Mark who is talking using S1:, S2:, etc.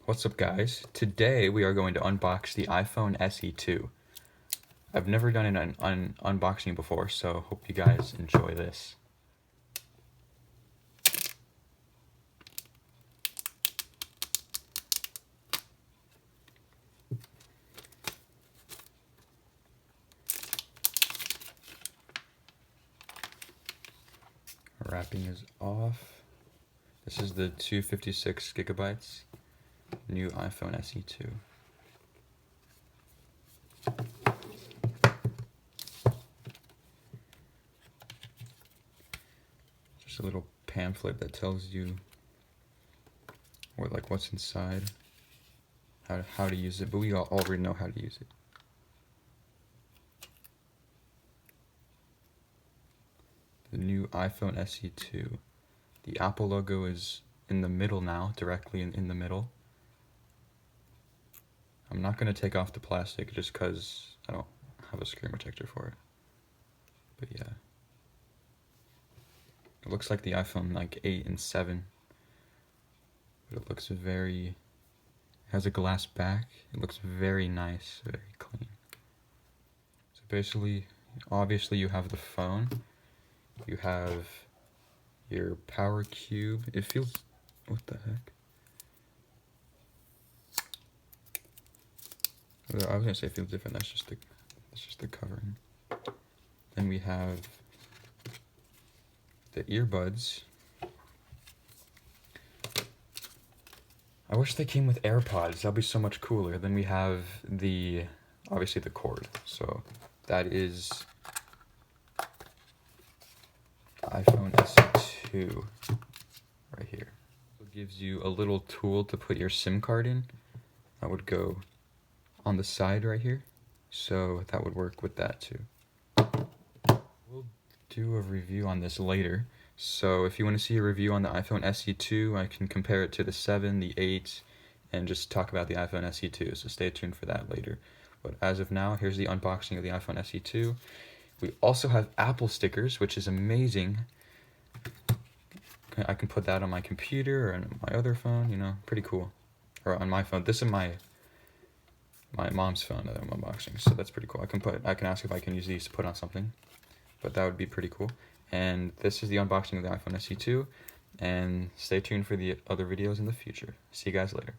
S1: What's up, guys? Today we are going to unbox the iPhone SE 2. I've never done an unboxing before, so hope you guys enjoy this. Wrapping is off. This is the 256 gigabytes new iPhone SE 2. Just a little pamphlet that tells you what's inside, how to use it, but we all already know how to use it. The new iPhone SE 2. The Apple logo is in the middle now, directly in the middle. I'm not going to take off the plastic just because I don't have a screen protector for it. But yeah. It looks like the iPhone 8 and 7. But it looks it has a glass back. It looks very nice, very clean. So basically, obviously you have the phone. You have your power cube. It feels, what the heck? I was gonna say it feels different. That's just the covering. Then we have the earbuds. I wish they came with AirPods. That'd be so much cooler. Then we have obviously the cord. So that is the iPhone SE 2 right here. It gives you a little tool to put your SIM card in. That would go on the side right here, so that would work with that too. We'll do a review on this later, so if you want to see a review on the iPhone SE 2, I can compare it to the 7, the 8, and just talk about the iPhone SE 2, so stay tuned for that later. But as of now, here's the unboxing of the iPhone SE 2. We also have Apple stickers, which is amazing. I can put that on my computer or on my other phone, pretty cool. Or on my phone. This is my mom's phone that I'm unboxing, so that's pretty cool. I can ask if I can use these to put on something, but that would be pretty cool. And this is the unboxing of the iPhone SE 2, and stay tuned for the other videos in the future. See you guys later.